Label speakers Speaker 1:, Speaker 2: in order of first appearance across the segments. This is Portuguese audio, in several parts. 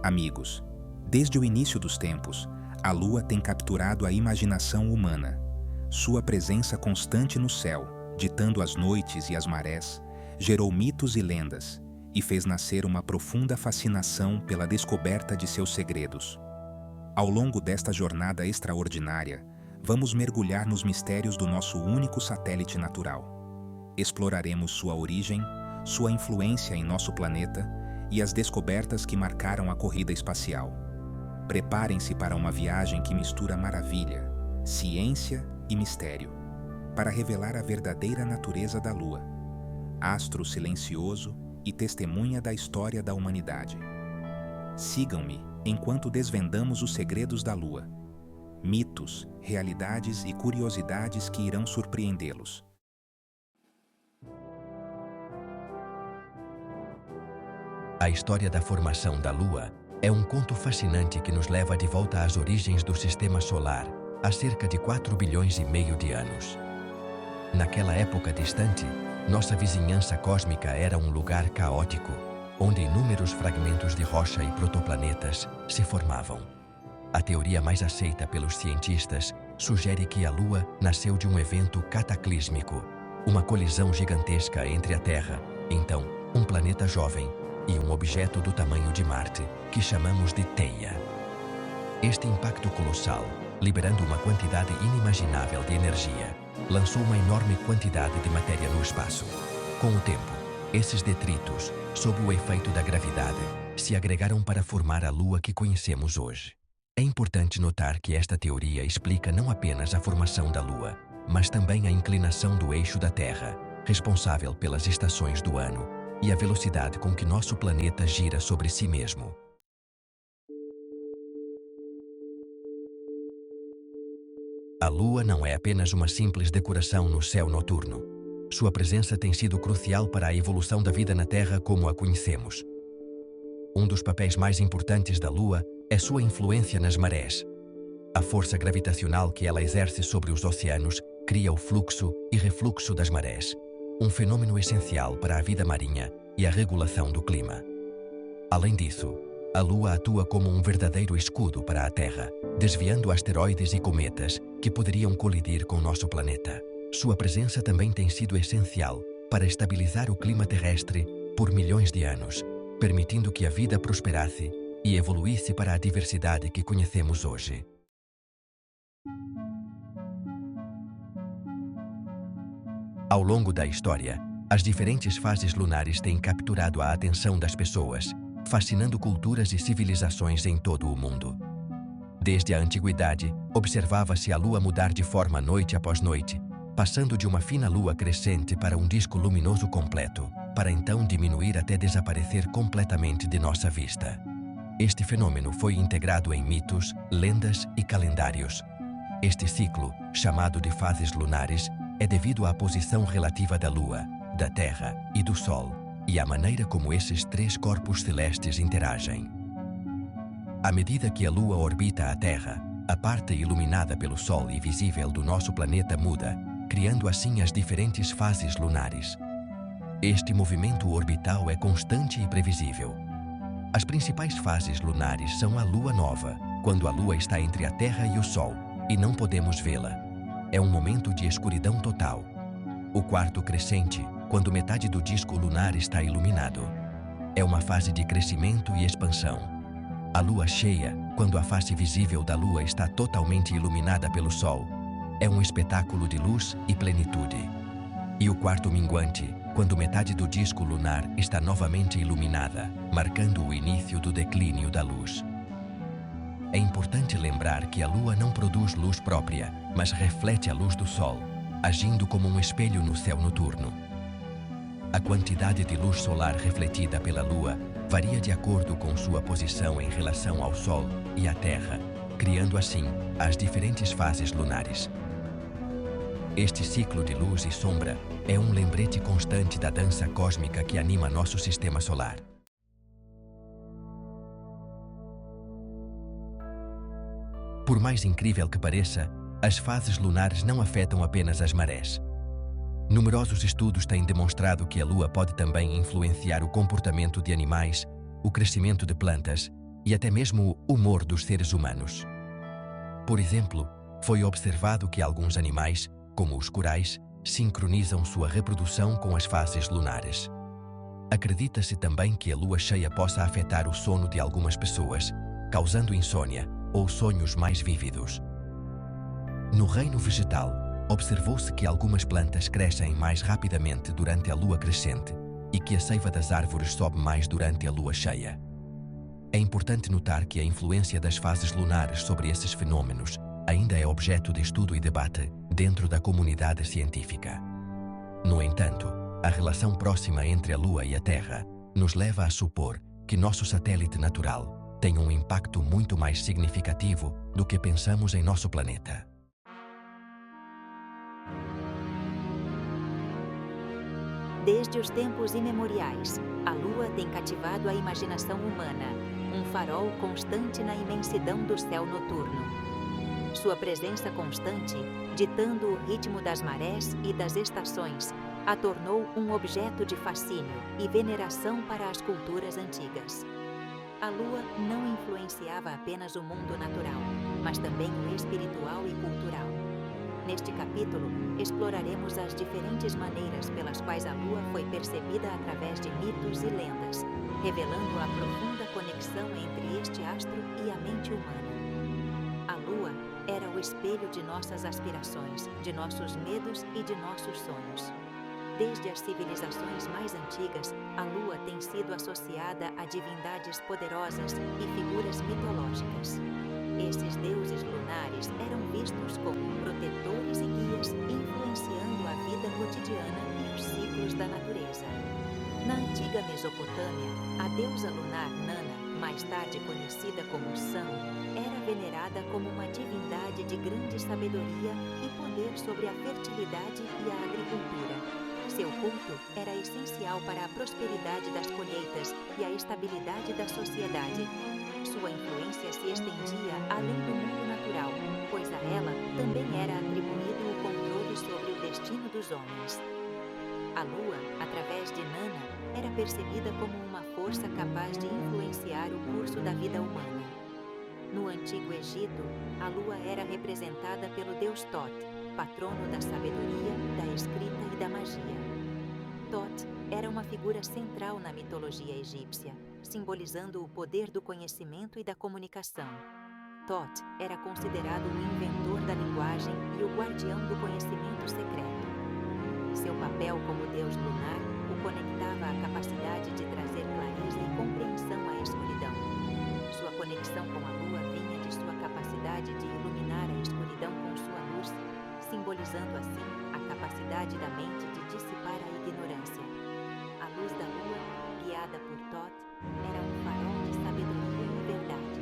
Speaker 1: Amigos, desde o início dos tempos, a Lua tem capturado a imaginação humana. Sua presença constante no céu, ditando as noites e as marés, gerou mitos e lendas e fez nascer uma profunda fascinação pela descoberta de seus segredos. Ao longo desta jornada extraordinária, vamos mergulhar nos mistérios do nosso único satélite natural. Exploraremos sua origem, sua influência em nosso planeta e as descobertas que marcaram a corrida espacial. Preparem-se para uma viagem que mistura maravilha, ciência e mistério, para revelar a verdadeira natureza da Lua, astro silencioso e testemunha da história da humanidade. Sigam-me enquanto desvendamos os segredos da Lua, mitos, realidades e curiosidades que irão surpreendê-los.
Speaker 2: A história da formação da Lua é um conto fascinante que nos leva de volta às origens do Sistema Solar, há cerca de 4 bilhões e meio de anos. Naquela época distante, nossa vizinhança cósmica era um lugar caótico, onde inúmeros fragmentos de rocha e protoplanetas se formavam. A teoria mais aceita pelos cientistas sugere que a Lua nasceu de um evento cataclísmico, uma colisão gigantesca entre a Terra, então um planeta jovem, e um objeto do tamanho de Marte, que chamamos de Teia. Este impacto colossal, liberando uma quantidade inimaginável de energia, lançou uma enorme quantidade de matéria no espaço. Com o tempo, esses detritos, sob o efeito da gravidade, se agregaram para formar a Lua que conhecemos hoje. É importante notar que esta teoria explica não apenas a formação da Lua, mas também a inclinação do eixo da Terra, responsável pelas estações do ano, e a velocidade com que nosso planeta gira sobre si mesmo. A Lua não é apenas uma simples decoração no céu noturno. Sua presença tem sido crucial para a evolução da vida na Terra como a conhecemos. Um dos papéis mais importantes da Lua é sua influência nas marés. A força gravitacional que ela exerce sobre os oceanos cria o fluxo e refluxo das marés, um fenômeno essencial para a vida marinha e a regulação do clima. Além disso, a Lua atua como um verdadeiro escudo para a Terra, desviando asteroides e cometas que poderiam colidir com nosso planeta. Sua presença também tem sido essencial para estabilizar o clima terrestre por milhões de anos, permitindo que a vida prosperasse e evoluísse para a diversidade que conhecemos hoje. Ao longo da história, as diferentes fases lunares têm capturado a atenção das pessoas, fascinando culturas e civilizações em todo o mundo. Desde a antiguidade, observava-se a Lua mudar de forma noite após noite, passando de uma fina lua crescente para um disco luminoso completo, para então diminuir até desaparecer completamente de nossa vista. Este fenômeno foi integrado em mitos, lendas e calendários. Este ciclo, chamado de fases lunares, é devido à posição relativa da Lua, da Terra e do Sol, e à maneira como esses três corpos celestes interagem. À medida que a Lua orbita a Terra, a parte iluminada pelo Sol e visível do nosso planeta muda, criando assim as diferentes fases lunares. Este movimento orbital é constante e previsível. As principais fases lunares são a Lua nova, quando a Lua está entre a Terra e o Sol, e não podemos vê-la. É um momento de escuridão total. O quarto crescente, quando metade do disco lunar está iluminado. É uma fase de crescimento e expansão. A lua cheia, quando a face visível da Lua está totalmente iluminada pelo Sol. É um espetáculo de luz e plenitude. E o quarto minguante, quando metade do disco lunar está novamente iluminada, marcando o início do declínio da luz. É importante lembrar que a Lua não produz luz própria, mas reflete a luz do Sol, agindo como um espelho no céu noturno. A quantidade de luz solar refletida pela Lua varia de acordo com sua posição em relação ao Sol e à Terra, criando assim as diferentes fases lunares. Este ciclo de luz e sombra é um lembrete constante da dança cósmica que anima nosso sistema solar. Por mais incrível que pareça, as fases lunares não afetam apenas as marés. Numerosos estudos têm demonstrado que a Lua pode também influenciar o comportamento de animais, o crescimento de plantas e até mesmo o humor dos seres humanos. Por exemplo, foi observado que alguns animais, como os corais, sincronizam sua reprodução com as fases lunares. Acredita-se também que a lua cheia possa afetar o sono de algumas pessoas, causando insônia ou sonhos mais vívidos. No reino vegetal, observou-se que algumas plantas crescem mais rapidamente durante a lua crescente e que a seiva das árvores sobe mais durante a lua cheia. É importante notar que a influência das fases lunares sobre esses fenômenos ainda é objeto de estudo e debate dentro da comunidade científica. No entanto, a relação próxima entre a Lua e a Terra nos leva a supor que nosso satélite natural tem um impacto muito mais significativo do que pensamos em nosso planeta.
Speaker 3: Desde os tempos imemoriais, a Lua tem cativado a imaginação humana, um farol constante na imensidão do céu noturno. Sua presença constante, ditando o ritmo das marés e das estações, a tornou um objeto de fascínio e veneração para as culturas antigas. A Lua não influenciava apenas o mundo natural, mas também o espiritual e cultural. Neste capítulo, exploraremos as diferentes maneiras pelas quais a Lua foi percebida através de mitos e lendas, revelando a profunda conexão entre este astro e a mente humana. A Lua era o espelho de nossas aspirações, de nossos medos e de nossos sonhos. Desde as civilizações mais antigas, a Lua tem sido associada a divindades poderosas e figuras mitológicas. Esses deuses lunares eram vistos como protetores e guias, influenciando a vida cotidiana e os ciclos da natureza. Na antiga Mesopotâmia, a deusa lunar Nana, mais tarde conhecida como Sun, era venerada como uma divindade de grande sabedoria e poder sobre a fertilidade e a agricultura. Seu culto era essencial para a prosperidade das colheitas e a estabilidade da sociedade. Sua influência se estendia além do mundo natural, pois a ela também era atribuído o controle sobre o destino dos homens. A Lua, através de Nana, era percebida como uma força capaz de influenciar o curso da vida humana. No Antigo Egito, a Lua era representada pelo deus Thoth, patrono da sabedoria, da escrita e da magia. Thoth era uma figura central na mitologia egípcia, simbolizando o poder do conhecimento e da comunicação. Thoth era considerado o inventor da linguagem e o guardião do conhecimento secreto. Seu papel como deus lunar o conectava à capacidade de trazer clareza e compreensão à escuridão. Sua conexão com a Lua vinha de sua capacidade de iluminar a escuridão com sua luz, simbolizando assim a capacidade da mente de dissipar a ignorância. A luz da Lua, guiada por Thoth, era um farol de sabedoria e verdade.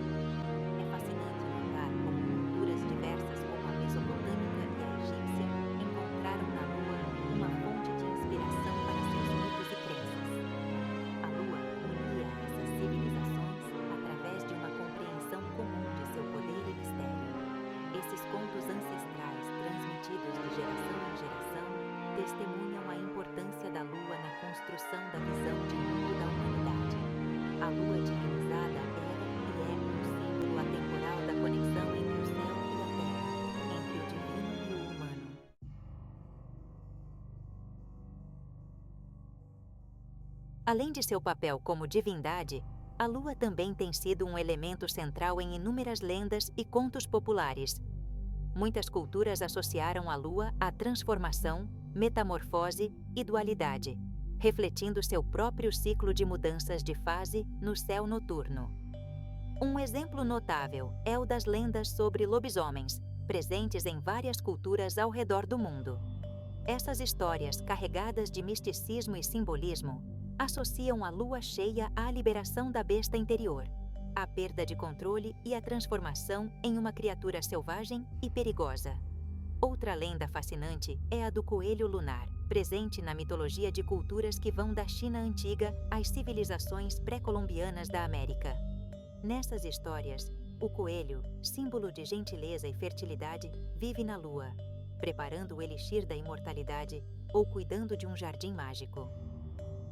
Speaker 3: É fascinante notar como culturas diversas como a mesopotâmica e a egípcia encontraram na Lua uma fonte de inspiração para seus mitos e crenças. A Lua unia essas civilizações através de uma compreensão comum de seu poder e mistério. Esses contos ancestrais, transmitidos de geração em geração, testemunham a importância da Lua na construção da visão de mundo da humanidade. A Lua divinizada era e é um símbolo atemporal da conexão entre o céu e a terra, entre o divino e o humano. Além de seu papel como divindade, a Lua também tem sido um elemento central em inúmeras lendas e contos populares. Muitas culturas associaram a Lua à transformação, metamorfose e dualidade, refletindo seu próprio ciclo de mudanças de fase no céu noturno. Um exemplo notável é o das lendas sobre lobisomens, presentes em várias culturas ao redor do mundo. Essas histórias, carregadas de misticismo e simbolismo, associam a lua cheia à liberação da besta interior, à perda de controle e à transformação em uma criatura selvagem e perigosa. Outra lenda fascinante é a do coelho lunar, presente na mitologia de culturas que vão da China antiga às civilizações pré-colombianas da América. Nessas histórias, o coelho, símbolo de gentileza e fertilidade, vive na lua, preparando o elixir da imortalidade ou cuidando de um jardim mágico.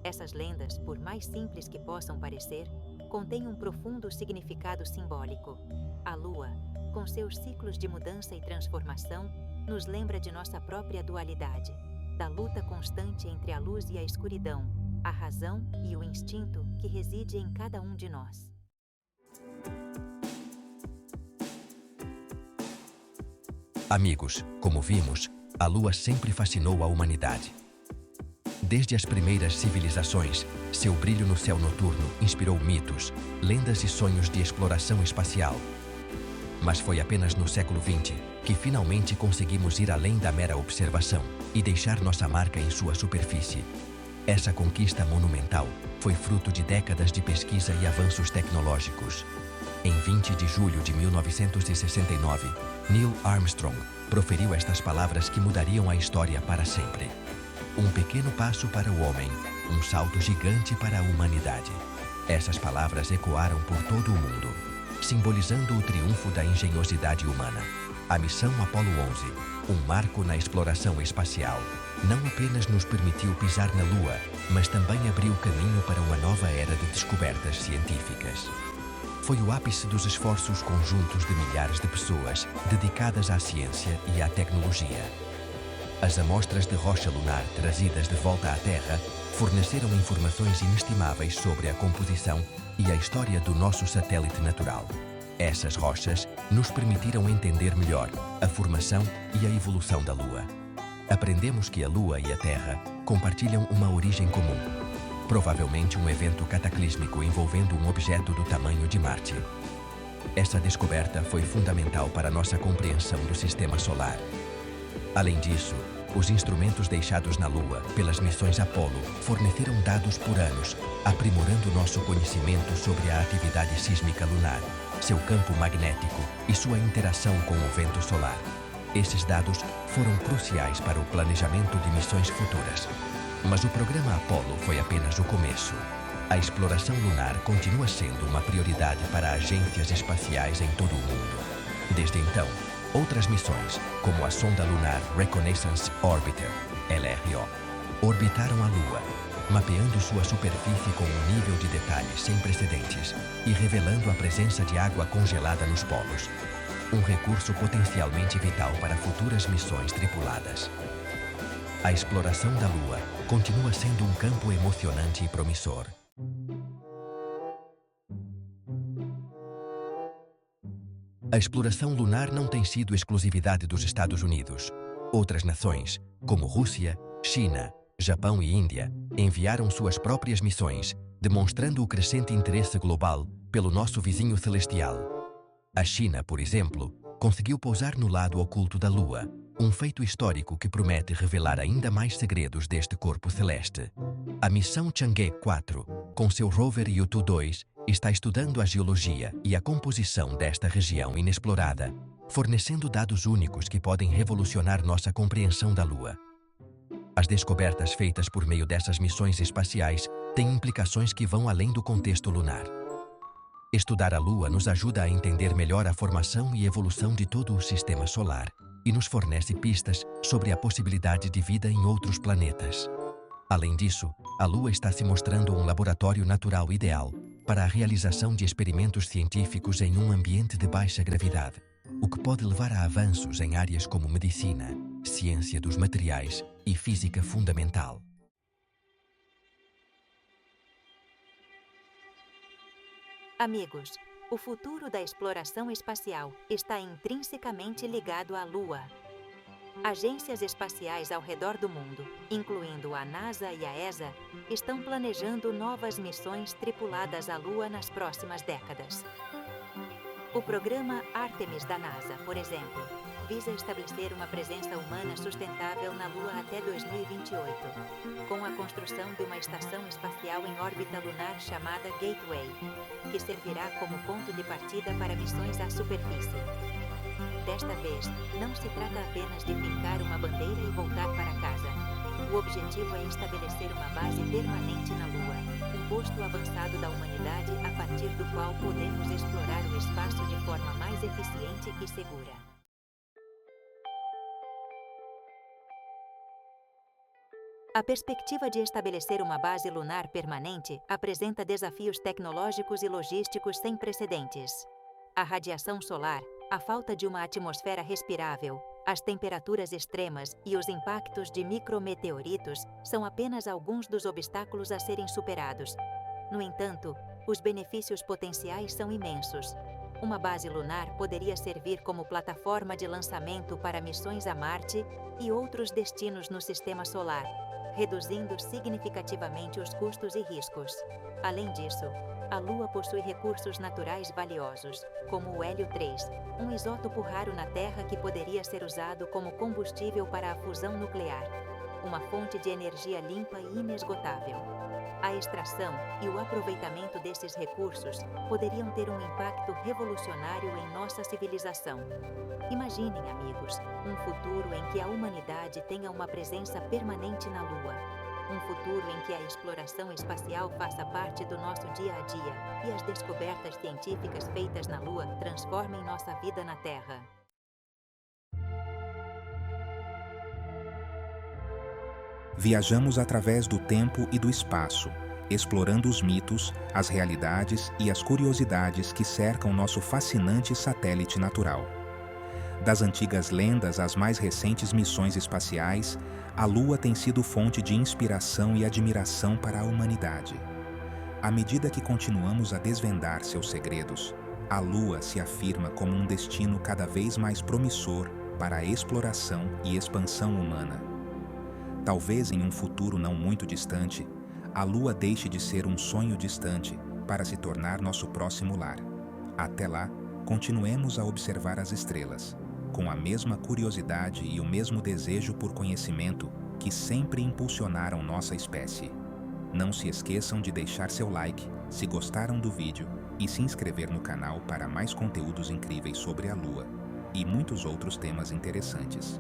Speaker 3: Essas lendas, por mais simples que possam parecer, contém um profundo significado simbólico. A Lua, com seus ciclos de mudança e transformação, nos lembra de nossa própria dualidade, da luta constante entre a luz e a escuridão, a razão e o instinto que reside em cada um de nós.
Speaker 2: Amigos, como vimos, a Lua sempre fascinou a humanidade. Desde as primeiras civilizações, seu brilho no céu noturno inspirou mitos, lendas e sonhos de exploração espacial. Mas foi apenas no século XX que finalmente conseguimos ir além da mera observação e deixar nossa marca em sua superfície. Essa conquista monumental foi fruto de décadas de pesquisa e avanços tecnológicos. Em 20 de julho de 1969, Neil Armstrong proferiu estas palavras que mudariam a história para sempre. Um pequeno passo para o homem, um salto gigante para a humanidade. Essas palavras ecoaram por todo o mundo, simbolizando o triunfo da engenhosidade humana. A missão Apollo 11, um marco na exploração espacial, não apenas nos permitiu pisar na Lua, mas também abriu caminho para uma nova era de descobertas científicas. Foi o ápice dos esforços conjuntos de milhares de pessoas dedicadas à ciência e à tecnologia. As amostras de rocha lunar trazidas de volta à Terra forneceram informações inestimáveis sobre a composição e a história do nosso satélite natural. Essas rochas nos permitiram entender melhor a formação e a evolução da Lua. Aprendemos que a Lua e a Terra compartilham uma origem comum, provavelmente um evento cataclísmico envolvendo um objeto do tamanho de Marte. Essa descoberta foi fundamental para nossa compreensão do Sistema Solar. Além disso, os instrumentos deixados na Lua pelas missões Apollo forneceram dados por anos, aprimorando nosso conhecimento sobre a atividade sísmica lunar, seu campo magnético e sua interação com o vento solar. Esses dados foram cruciais para o planejamento de missões futuras. Mas o programa Apollo foi apenas o começo. A exploração lunar continua sendo uma prioridade para agências espaciais em todo o mundo. Desde então, outras missões, como a sonda lunar Reconnaissance Orbiter, LRO, orbitaram a Lua, mapeando sua superfície com um nível de detalhe sem precedentes e revelando a presença de água congelada nos polos, um recurso potencialmente vital para futuras missões tripuladas. A exploração da Lua continua sendo um campo emocionante e promissor. A exploração lunar não tem sido exclusividade dos Estados Unidos. Outras nações, como Rússia, China, Japão e Índia, enviaram suas próprias missões, demonstrando o crescente interesse global pelo nosso vizinho celestial. A China, por exemplo, conseguiu pousar no lado oculto da Lua, um feito histórico que promete revelar ainda mais segredos deste corpo celeste. A missão Chang'e 4, com seu rover Yutu-2, está estudando a geologia e a composição desta região inexplorada, fornecendo dados únicos que podem revolucionar nossa compreensão da Lua. As descobertas feitas por meio dessas missões espaciais têm implicações que vão além do contexto lunar. Estudar a Lua nos ajuda a entender melhor a formação e evolução de todo o Sistema Solar e nos fornece pistas sobre a possibilidade de vida em outros planetas. Além disso, a Lua está se mostrando um laboratório natural ideal para a realização de experimentos científicos em um ambiente de baixa gravidade, o que pode levar a avanços em áreas como medicina, ciência dos materiais e física fundamental.
Speaker 3: Amigos, o futuro da exploração espacial está intrinsecamente ligado à Lua. Agências espaciais ao redor do mundo, incluindo a NASA e a ESA, estão planejando novas missões tripuladas à Lua nas próximas décadas. O programa Artemis da NASA, por exemplo, visa estabelecer uma presença humana sustentável na Lua até 2028, com a construção de uma estação espacial em órbita lunar chamada Gateway, que servirá como ponto de partida para missões à superfície. Desta vez, não se trata apenas de fincar uma bandeira e voltar para casa. O objetivo é estabelecer uma base permanente na Lua, um posto avançado da humanidade a partir do qual podemos explorar o espaço de forma mais eficiente e segura. A perspectiva de estabelecer uma base lunar permanente apresenta desafios tecnológicos e logísticos sem precedentes. A radiação solar, a falta de uma atmosfera respirável, as temperaturas extremas e os impactos de micrometeoritos são apenas alguns dos obstáculos a serem superados. No entanto, os benefícios potenciais são imensos. Uma base lunar poderia servir como plataforma de lançamento para missões a Marte e outros destinos no Sistema Solar, reduzindo significativamente os custos e riscos. Além disso, a Lua possui recursos naturais valiosos, como o hélio 3, um isótopo raro na Terra que poderia ser usado como combustível para a fusão nuclear, uma fonte de energia limpa e inesgotável. A extração e o aproveitamento desses recursos poderiam ter um impacto revolucionário em nossa civilização. Imaginem, amigos, um futuro em que a humanidade tenha uma presença permanente na Lua. Um futuro em que a exploração espacial faça parte do nosso dia a dia e as descobertas científicas feitas na Lua transformem nossa vida na Terra.
Speaker 1: Viajamos através do tempo e do espaço, explorando os mitos, as realidades e as curiosidades que cercam nosso fascinante satélite natural. Das antigas lendas às mais recentes missões espaciais, a Lua tem sido fonte de inspiração e admiração para a humanidade. À medida que continuamos a desvendar seus segredos, a Lua se afirma como um destino cada vez mais promissor para a exploração e expansão humana. Talvez em um futuro não muito distante, a Lua deixe de ser um sonho distante para se tornar nosso próximo lar. Até lá, continuemos a observar as estrelas, com a mesma curiosidade e o mesmo desejo por conhecimento que sempre impulsionaram nossa espécie. Não se esqueçam de deixar seu like se gostaram do vídeo e se inscrever no canal para mais conteúdos incríveis sobre a Lua e muitos outros temas interessantes.